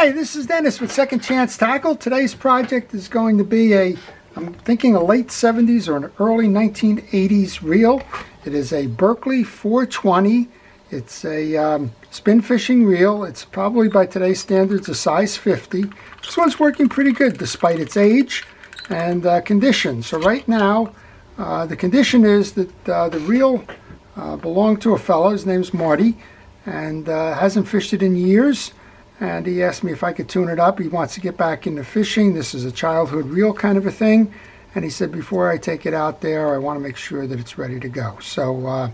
Hi, this is Dennis with Second Chance Tackle. Today's project is going to be I'm thinking a late 70s or an early 1980s reel. It is a Berkley 420. It's a spin fishing reel. It's probably by today's standards a size 50. This one's working pretty good despite its age and condition. So right now, the condition is that the reel belonged to a fellow. His name's Marty, and hasn't fished it in years. And he asked me if I could tune it up. He wants to get back into fishing. This is a childhood reel kind of a thing. And he said, before I take it out there, I want to make sure that it's ready to go. So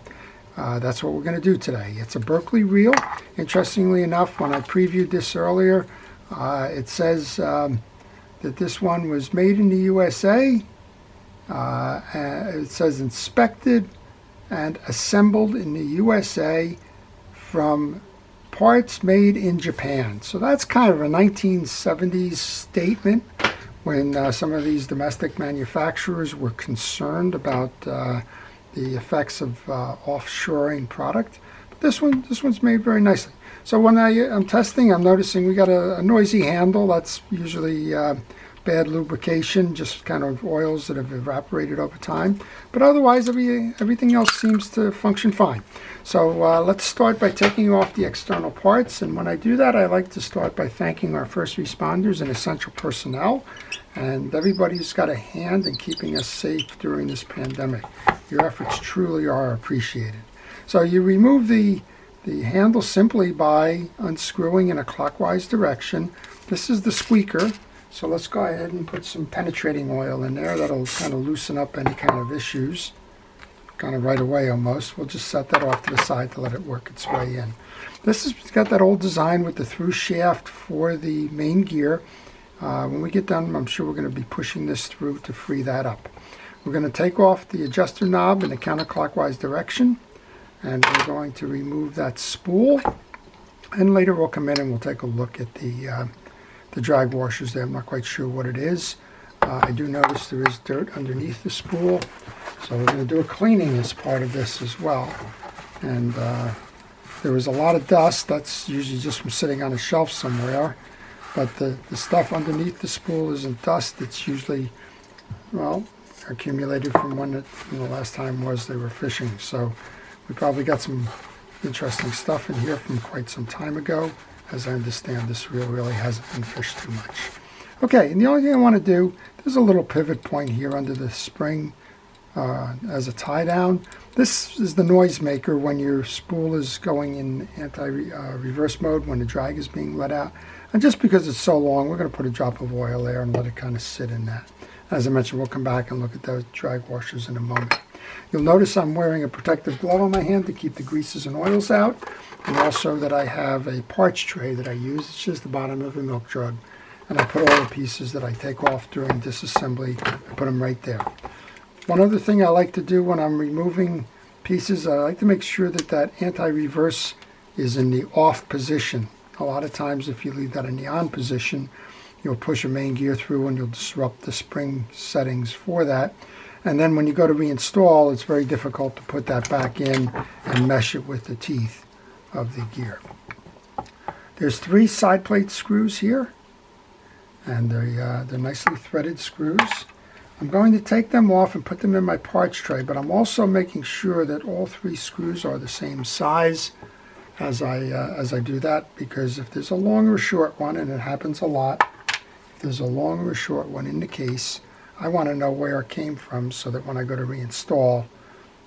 that's what we're going to do today. It's a Berkley reel. Interestingly enough, when I previewed this earlier, it says that this one was made in the USA. It says inspected and assembled in the USA from parts made in Japan. So that's kind of a 1970s statement when some of these domestic manufacturers were concerned about the effects of offshoring product. But this one's made very nicely. So when I'm testing, I'm noticing we got a noisy handle. That's usually bad lubrication, just kind of oils that have evaporated over time. But otherwise, everything else seems to function fine. So let's start by taking off the external parts. And when I do that, I like to start by thanking our first responders and essential personnel. And everybody who's got a hand in keeping us safe during this pandemic. Your efforts truly are appreciated. So you remove the handle simply by unscrewing in a clockwise direction. This is the squeaker. So let's go ahead and put some penetrating oil in there. That'll kind of loosen up any kind of issues, kind of right away almost. We'll just set that off to the side to let it work its way in. This has got that old design with the through shaft for the main gear. When we get done, I'm sure we're going to be pushing this through to free that up. We're going to take off the adjuster knob in a counterclockwise direction, and we're going to remove that spool. And later we'll come in and we'll take a look at the drag washers there. I'm not quite sure what it is. I do notice there is dirt underneath the spool, so we're going to do a cleaning as part of this as well. And there was a lot of dust. That's usually just from sitting on a shelf somewhere, but the stuff underneath the spool isn't dust. It's usually, well, accumulated from when the last time was they were fishing. So we probably got some interesting stuff in here from quite some time ago. As I understand, this reel really hasn't been fished too much. Okay, and the only thing I want to do, there's a little pivot point here under the spring as a tie down. This is the noise maker when your spool is going in anti-reverse mode when the drag is being let out. And just because it's so long, we're going to put a drop of oil there and let it kind of sit in that. As I mentioned, we'll come back and look at those drag washers in a moment. You'll notice I'm wearing a protective glove on my hand to keep the greases and oils out, and also that I have a parts tray that I use. It's just the bottom of a milk jug, and I put all the pieces that I take off during disassembly, I put them right there. One other thing I like to do when I'm removing pieces, I like to make sure that that anti-reverse is in the off position. A lot of times if you leave that in the on position, you'll push a main gear through and you'll disrupt the spring settings for that. And then when you go to reinstall, it's very difficult to put that back in and mesh it with the teeth of the gear. There's 3 side plate screws here, and they're nicely threaded screws. I'm going to take them off and put them in my parts tray, but I'm also making sure that all 3 screws are the same size as I do that, because if there's a long or short one, and it happens a lot, if there's a long or short one in the case, I want to know where it came from so that when I go to reinstall,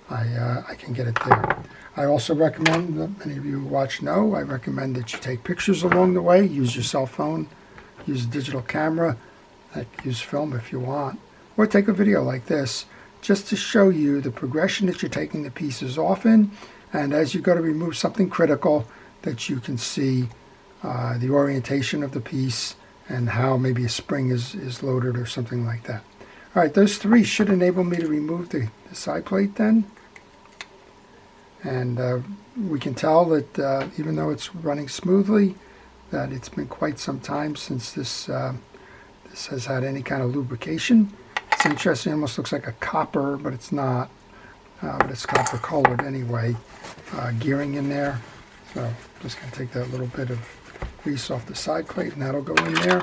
I can get it there. I also recommend, that many of you who watch know, I recommend that you take pictures along the way. Use your cell phone, use a digital camera, use film if you want, or take a video like this just to show you the progression that you're taking the pieces off in, and as you go to remove something critical, that you can see the orientation of the piece and how maybe a spring is loaded or something like that. All right, those 3 should enable me to remove the side plate then. And we can tell that even though it's running smoothly, that it's been quite some time since this has had any kind of lubrication. It's interesting, it almost looks like a copper, but it's not. But it's copper colored anyway. Gearing in there. So I'm just going to take that little bit of grease off the side plate, and that'll go in there.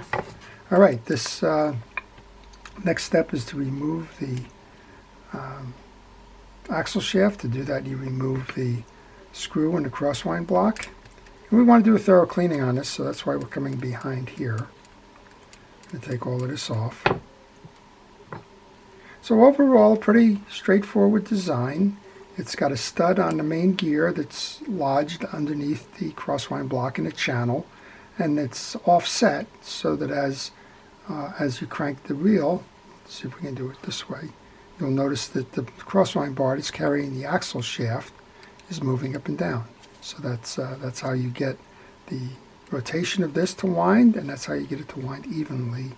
All right, this next step is to remove the axle shaft. To do that, you remove the screw and the crosswind block. And we want to do a thorough cleaning on this, so that's why we're coming behind here. I'm going to take all of this off. So overall, pretty straightforward design. It's got a stud on the main gear that's lodged underneath the crosswind block in a channel, and it's offset so that as you crank the wheel, let's see if we can do it this way, you'll notice that the crosswind bar that's carrying the axle shaft is moving up and down. So that's how you get the rotation of this to wind, and that's how you get it to wind evenly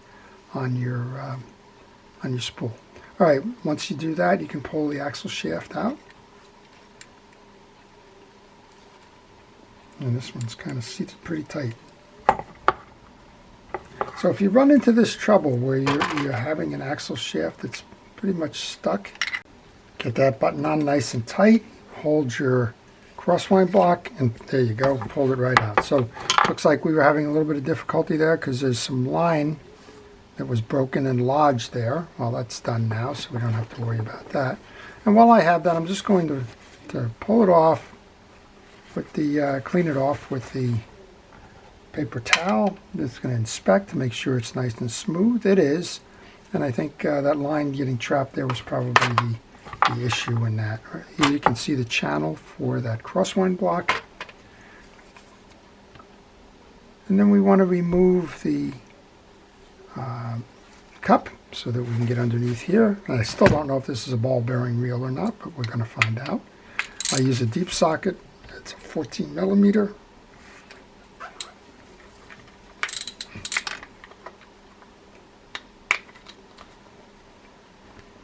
on your spool. All right, once you do that, you can pull the axle shaft out. And this one's kind of seated pretty tight. So if you run into this trouble where you're having an axle shaft that's pretty much stuck, get that button on nice and tight, hold your crosswind block, and there you go, pull it right out. So looks like we were having a little bit of difficulty there because there's some line that was broken and lodged there. Well, that's done now, so we don't have to worry about that. And while I have that, I'm just going to pull it off with the, clean it off with the paper towel. Just going to inspect to make sure it's nice and smooth. It is. And I think that line getting trapped there was probably the issue in that. Right here you can see the channel for that crosswind block. And then we want to remove the cup so that we can get underneath here. And I still don't know if this is a ball bearing reel or not, but we're going to find out. I use a deep socket. It's a 14 millimeter.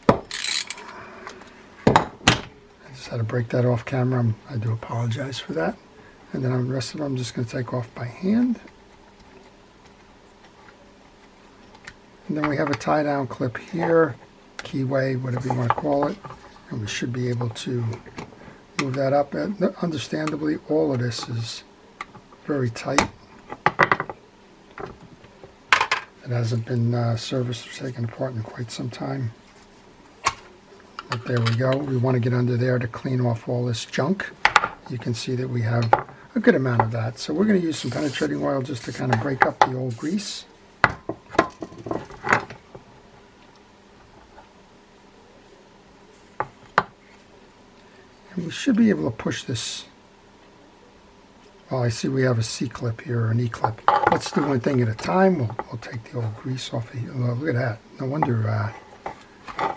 I just had to break that off camera. I do apologize for that. And then the rest of them I'm just going to take off by hand. And then we have a tie down clip here, keyway, whatever you want to call it. And we should be able to move that up. And understandably, all of this is very tight. It hasn't been serviced or taken apart in quite some time. But there we go. We want to get under there to clean off all this junk. You can see that we have a good amount of that. So we're going to use some penetrating oil just to kind of break up the old grease. And we should be able to push this. Well, I see we have a C-clip here, or an E-clip. Let's do one thing at a time. We'll take the old grease off of here. Oh, look at that. No wonder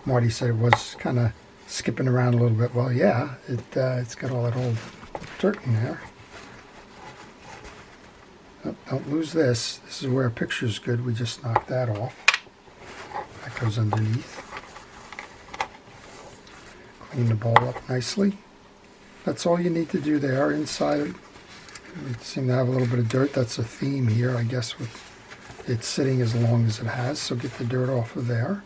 Marty said it was kind of skipping around a little bit. Well, yeah, it's got all that old dirt in there. Oh, don't lose this. This is where a picture's good. We just knocked that off. That goes underneath. Clean the bowl up nicely. That's all you need to do there. Inside, we seem to have a little bit of dirt. That's a theme here, I guess, with it sitting as long as it has. So get the dirt off of there.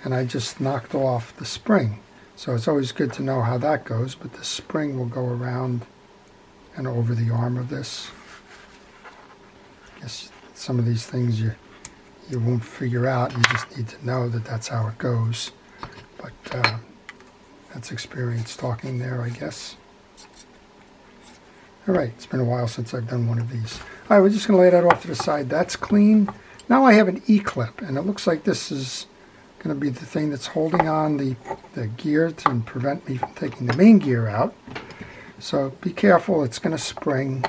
And I just knocked off the spring. So it's always good to know how that goes, but the spring will go around and over the arm of this. I guess some of these things you won't figure out. You just need to know that that's how it goes. But that's experience talking there, I guess. All right, it's been a while since I've done one of these. All right, we're just going to lay that off to the side. That's clean. Now I have an E-clip, and it looks like this is going to be the thing that's holding on the gear to prevent me from taking the main gear out. So be careful, it's going to spring,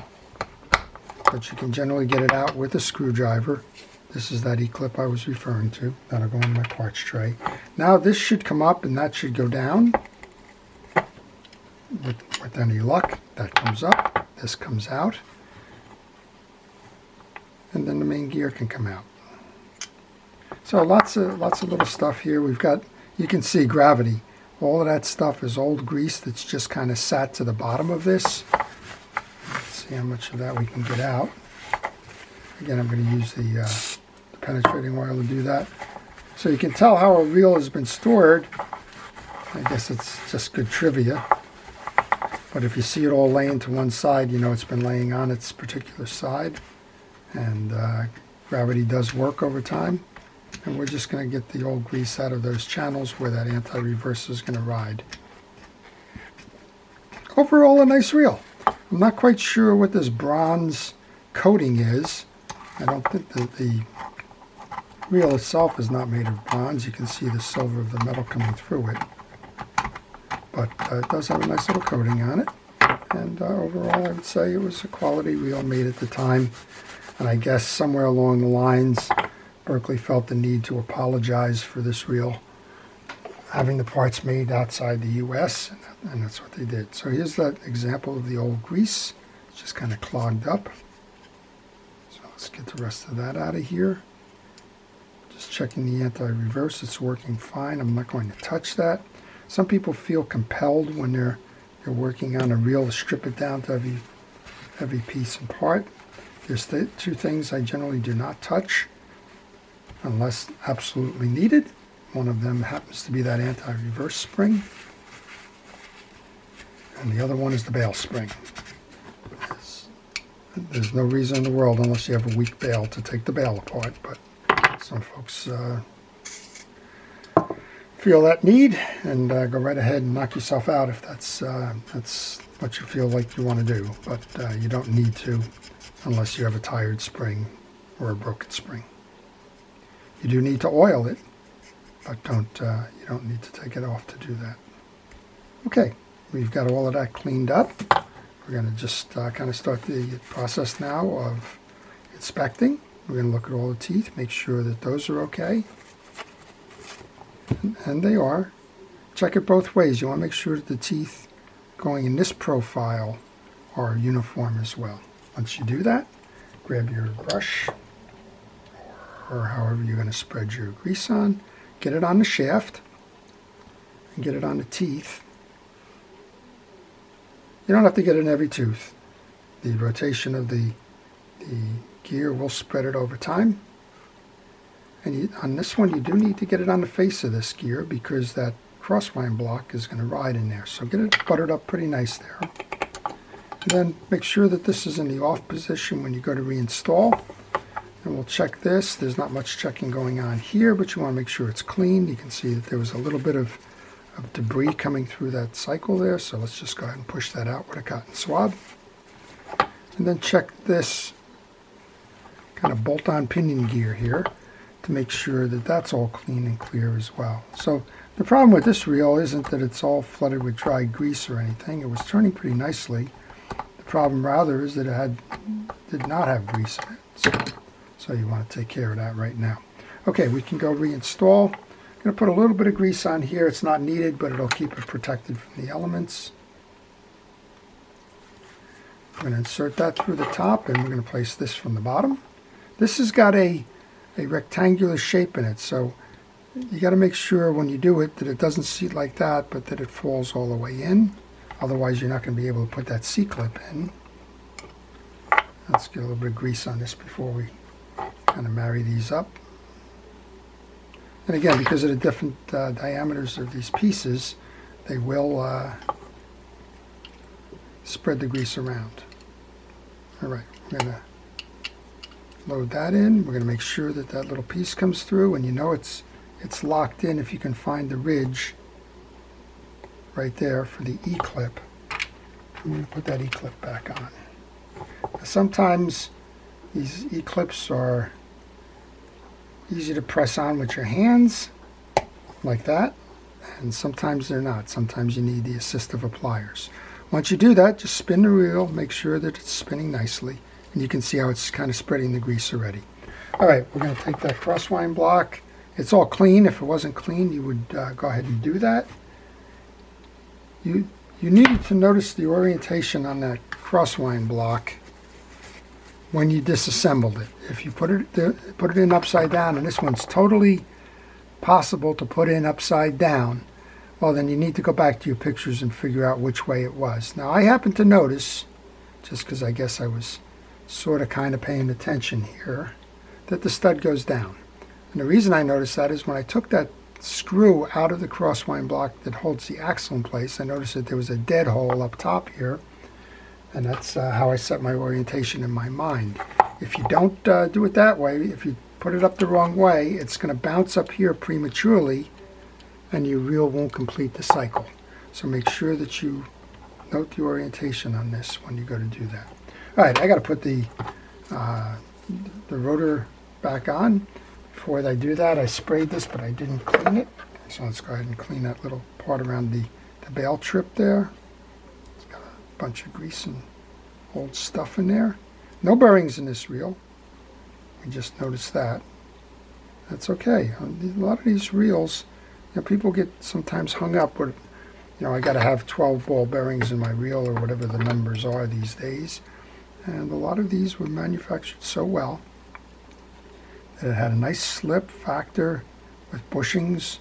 but you can generally get it out with a screwdriver. This is that E-clip I was referring to. That'll go in my parts tray. Now this should come up and that should go down. With any luck, that comes up, this comes out, and then the main gear can come out. So lots of little stuff here. We've got, you can see gravity. All of that stuff is old grease that's just kind of sat to the bottom of this. Let's see how much of that we can get out. Again, I'm going to use the penetrating oil to do that. So you can tell how a reel has been stored. I guess it's just good trivia. But if you see it all laying to one side, you know it's been laying on its particular side. And gravity does work over time. And we're just going to get the old grease out of those channels where that anti-reverse is going to ride. Overall, a nice reel. I'm not quite sure what this bronze coating is. I don't think that the reel itself is not made of bronze. You can see the silver of the metal coming through it. But it does have a nice little coating on it. And overall, I would say it was a quality reel made at the time. And I guess somewhere along the lines, Berkley felt the need to apologize for this reel having the parts made outside the U.S., and that's what they did. So here's that example of the old grease. It's just kind of clogged up. So let's get the rest of that out of here. Just checking the anti-reverse. It's working fine. I'm not going to touch that. Some people feel compelled when they're working on a reel to strip it down to every piece and part. There's two things I generally do not touch unless absolutely needed. One of them happens to be that anti-reverse spring, and the other one is the bail spring. There's no reason in the world, unless you have a weak bail, to take the bail apart, but some folks feel that need, and go right ahead and knock yourself out if that's what you feel like you want to do. But you don't need to unless you have a tired spring or a broken spring. You do need to oil it, but you don't need to take it off to do that. Okay, we've got all of that cleaned up. We're going to just kind of start the process now of inspecting. We're going to look at all the teeth, make sure that those are okay. And they are. Check it both ways. You want to make sure that the teeth going in this profile are uniform as well. Once you do that, grab your brush or however you're going to spread your grease on. Get it on the shaft and get it on the teeth. You don't have to get it in every tooth. The rotation of the gear will spread it over time. And on this one, you do need to get it on the face of this gear because that crosswind block is going to ride in there. So get it buttered up pretty nice there. And then make sure that this is in the off position when you go to reinstall. And we'll check this. There's not much checking going on here, but you want to make sure it's clean. You can see that there was a little bit of debris coming through that cycle there, so let's just go ahead and push that out with a cotton swab. And then check this kind of bolt-on pinion gear here to make sure that that's all clean and clear as well. So the problem with this reel isn't that it's all flooded with dry grease or anything. It was turning pretty nicely. The problem rather is that it did not have grease in it. So you want to take care of that right now. Okay, we can go reinstall. I'm going to put a little bit of grease on here. It's not needed, but it'll keep it protected from the elements. I'm going to insert that through the top, and we're going to place this from the bottom. This has got a rectangular shape in it, so you got to make sure when you do it that it doesn't seat like that, but that it falls all the way in. Otherwise, you're not going to be able to put that C-clip in. Let's get a little bit of grease on this before we kind of marry these up. And again, because of the different diameters of these pieces, they will spread the grease around. All right, we're going to load that in. We're going to make sure that that little piece comes through, and you know it's locked in if you can find the ridge right there for the E-clip. I'm going to put that E-clip back on. Now, sometimes these E-clips are easy to press on with your hands, like that, and sometimes they're not. Sometimes you need the assist of pliers. Once you do that, just spin the reel, make sure that it's spinning nicely, and you can see how it's kind of spreading the grease already. All right, we're going to take that crosswind block. It's all clean. If it wasn't clean, you would go ahead and do that. You needed to notice the orientation on that crosswind block when you disassembled it. If you put it in upside down, and this one's totally possible to put in upside down, well, then you need to go back to your pictures and figure out which way it was. Now, I happen to notice, just because I guess I was sort of kind of paying attention here, that the stud goes down. And the reason I noticed that is when I took that screw out of the crosswind block that holds the axle in place. I noticed that there was a dead hole up top here, and that's how I set my orientation in my mind. If you don't do it that way, if you put it up the wrong way, it's going to bounce up here prematurely, and your reel won't complete the cycle. So make sure that you note the orientation on this when you go to do that. All right, I got to put the rotor back on. Before I do that, I sprayed this, but I didn't clean it. So let's go ahead and clean that little part around the bail trip there. It's got a bunch of grease and old stuff in there. No bearings in this reel. We just noticed that. That's okay. A lot of these reels, people get sometimes hung up with, I got to have 12 ball bearings in my reel or whatever the numbers are these days. And a lot of these were manufactured so well that it had a nice slip factor with bushings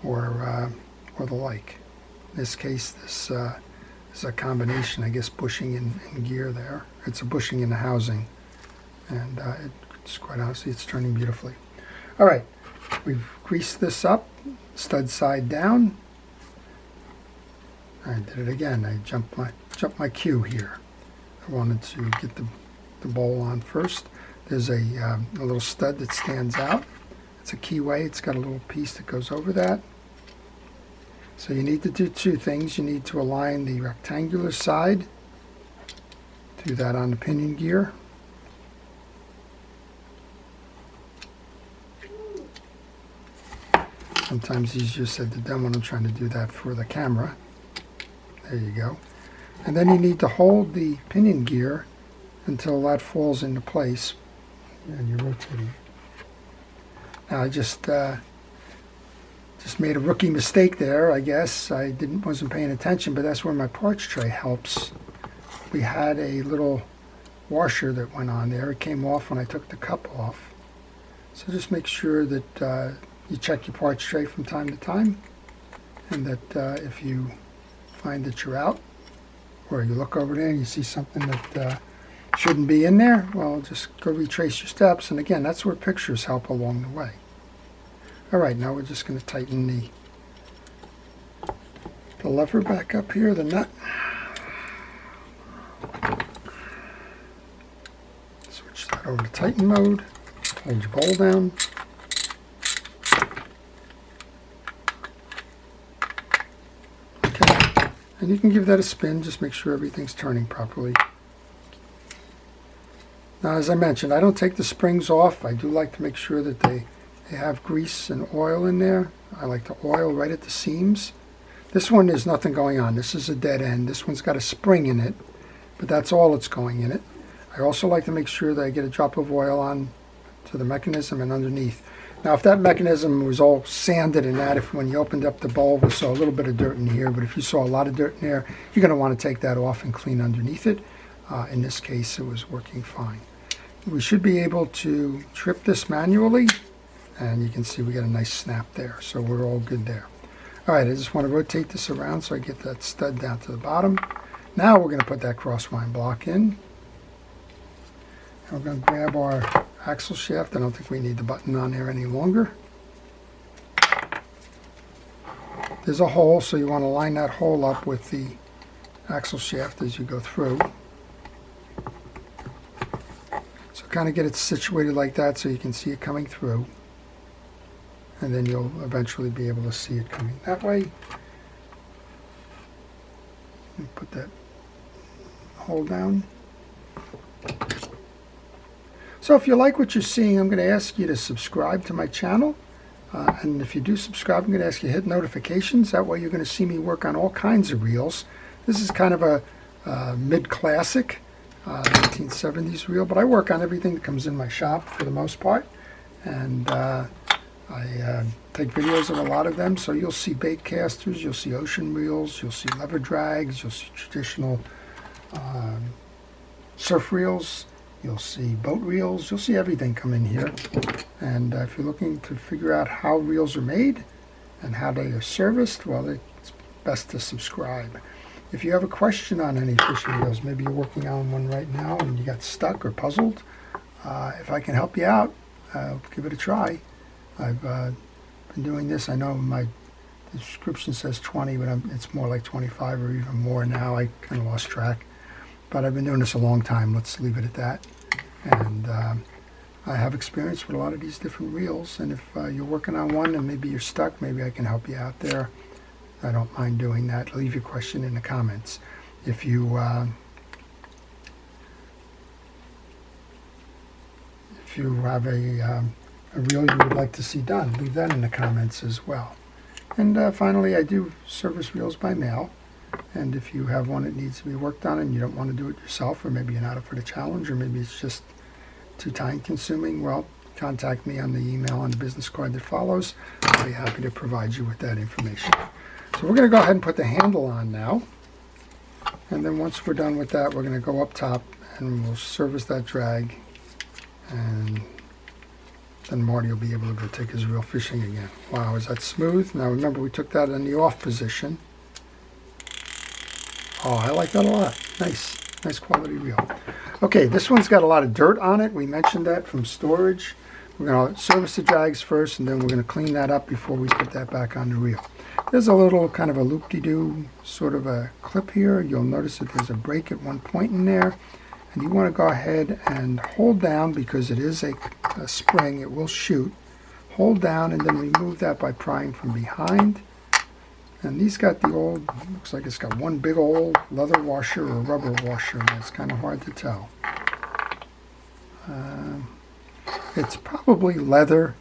or the like. In this case, this is a combination, I guess, bushing and gear there. It's a bushing in the housing, and it's quite honestly, it's turning beautifully. All right, we've greased this up, stud side down. I did it again. I jumped my cue here. I wanted to get the bowl on first. There's a little stud that stands out. It's a keyway. It's got a little piece that goes over that. So you need to do two things. You need to align the rectangular side. Do that on the pinion gear. Sometimes easier said than done when I'm trying to do that for the camera. There you go. And then you need to hold the pinion gear until that falls into place and you're rotating. Now I just made a rookie mistake there, I guess. I wasn't paying attention, but that's where my parts tray helps. We had a little washer that went on there. It came off when I took the cup off. So just make sure that you check your parts tray from time to time, and that if you find that you're out, or you look over there and you see something that shouldn't be in there, well, just go retrace your steps. And again, that's where pictures help along the way. All right, now we're just going to tighten the lever back up here, the nut. Switch that over to tighten mode. Hold your bowl down. Okay, and you can give that a spin. Just make sure everything's turning properly. Now, as I mentioned, I don't take the springs off. I do like to make sure that they have grease and oil in there. I like to oil right at the seams. This one, there's nothing going on. This is a dead end. This one's got a spring in it, but that's all that's going in it. I also like to make sure that I get a drop of oil on to the mechanism and underneath. Now, if that mechanism was all sanded and that, if when you opened up the bowl we saw a little bit of dirt in here, but if you saw a lot of dirt in there, you're going to want to take that off and clean underneath it. In this case, it was working fine. We should be able to trip this manually, and you can see we got a nice snap there, so we're all good there. All right, I just want to rotate this around so I get that stud down to the bottom. Now we're going to put that crosswind block in. And we're going to grab our axle shaft. I don't think we need the button on there any longer. There's a hole, so you want to line that hole up with the axle shaft as you go through. So kind of get it situated like that so you can see it coming through. And then you'll eventually be able to see it coming that way. And put that hole down. So if you like what you're seeing, I'm going to ask you to subscribe to my channel. And if you do subscribe, I'm going to ask you to hit notifications. That way you're going to see me work on all kinds of reels. This is kind of a mid-classic 1970s reel, but I work on everything that comes in my shop for the most part. And I take videos of a lot of them, so you'll see bait casters, you'll see ocean reels, you'll see lever drags, you'll see traditional surf reels, you'll see boat reels, you'll see everything come in here. And if you're looking to figure out how reels are made and how they are serviced, well, it's best to subscribe. If you have a question on any fishing reels, maybe you're working on one right now and you got stuck or puzzled, if I can help you out, I'll give it a try. I've been been doing this. I know my description says 20, but it's more like 25 or even more now. I kind of lost track. But I've been doing this a long time. Let's leave it at that. And I have experience with a lot of these different reels. And if you're working on one and maybe you're stuck, maybe I can help you out there. I don't mind doing that. Leave your question in the comments. If you have a reel you would like to see done, leave that in the comments as well. And finally, I do service reels by mail. And if you have one that needs to be worked on and you don't want to do it yourself, or maybe you're not up for the challenge, or maybe it's just too time consuming, well, contact me on the email on the business card that follows. I'll be happy to provide you with that information. So we're going to go ahead and put the handle on now. And then once we're done with that, we're going to go up top and we'll service that drag. And then Marty will be able to go take his reel fishing again. Wow, is that smooth? Now remember, we took that in the off position. Oh, I like that a lot. Nice quality reel. Okay, this one's got a lot of dirt on it. We mentioned that from storage. We're going to service the drags first, and then we're going to clean that up before we put that back on the reel. There's a little kind of a loop-de-doo sort of a clip here. You'll notice that there's a break at one point in there. And you want to go ahead and hold down, because it is a spring, it will shoot. Hold down and then remove that by prying from behind. And these got the old, looks like it's got one big old leather washer or rubber washer, and it's kind of hard to tell. It's probably leather.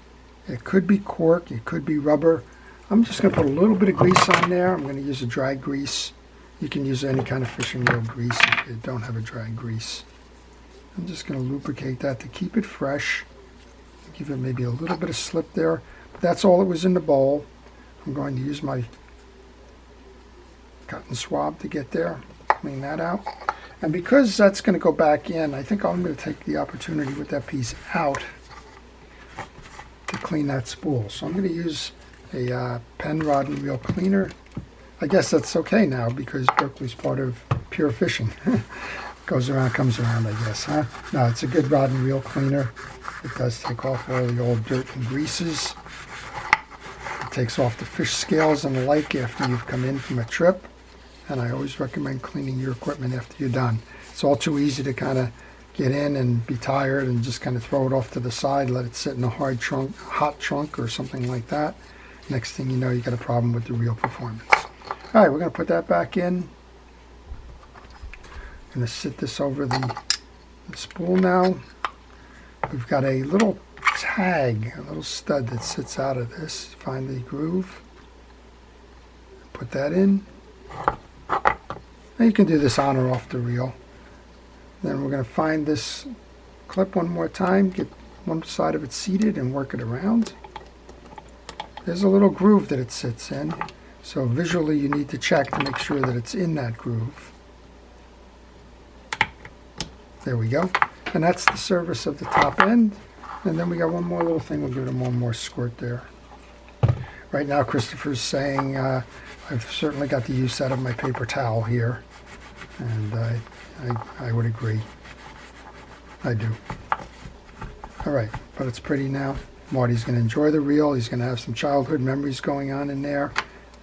It could be cork, it could be rubber. I'm just going to put a little bit of grease on there. I'm going to use a dry grease. You can use any kind of fishing reel grease if you don't have a dry grease. I'm just going to lubricate that to keep it fresh. Give it maybe a little bit of slip there. But that's all that was in the bowl. I'm going to use my cotton swab to get there, clean that out. And because that's going to go back in, I think I'm going to take the opportunity with that piece out to clean that spool. So I'm going to use a pen rod and reel cleaner. I guess that's okay now, because Berkley's part of Pure Fishing. Goes around, comes around, I guess, huh? No, it's a good rod and reel cleaner. It does take off all the old dirt and greases. It takes off the fish scales and the like after you've come in from a trip. And I always recommend cleaning your equipment after you're done. It's all too easy to kind of get in and be tired and just kind of throw it off to the side, let it sit in a hot trunk or something like that. Next thing you know, you got a problem with the reel performance. All right, we're going to put that back in. I'm going to sit this over the spool now. We've got a little tag, a little stud that sits out of this. Find the groove. Put that in. Now you can do this on or off the reel. Then we're going to find this clip one more time, get one side of it seated and work it around. There's a little groove that it sits in. So visually you need to check to make sure that it's in that groove. There we go. And that's the service of the top end. And then we got one more little thing. We'll give it one more squirt there. Right now Christopher's saying I've certainly got the use out of my paper towel here. And I would agree. I do. All right, but it's pretty now. Marty's going to enjoy the reel. He's going to have some childhood memories going on in there.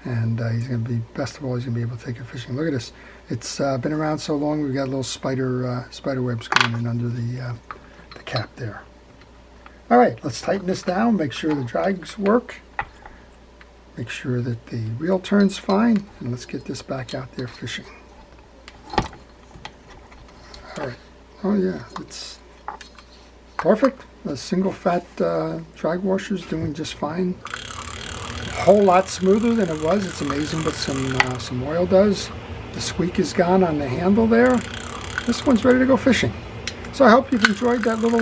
And he's going to be, best of all, he's going to be able to take it fishing. Look at this. It's been around so long, we've got little spider webs going in under the cap there. All right, let's tighten this down, make sure the drags work. Make sure that the reel turns fine. And let's get this back out there fishing. All right. Oh, yeah, it's perfect. The single fat drag washer is doing just fine. A whole lot smoother than it was. It's amazing what some oil does. The squeak is gone on the handle there. This one's ready to go fishing. So I hope you've enjoyed that little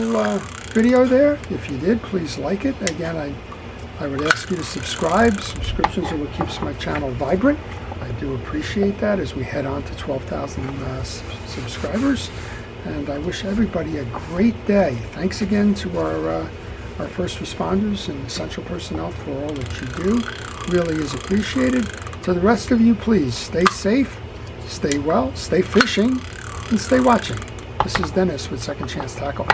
video there. If you did, please like it. Again, I would ask you to subscribe. Subscriptions are what keeps my channel vibrant. I do appreciate that as we head on to 12,000 subscribers. And I wish everybody a great day. Thanks again to our first responders and essential personnel for all that you do. Really is appreciated. To the rest of you, please stay safe, stay well, stay fishing, and stay watching. This is Dennis with Second Chance Tackle.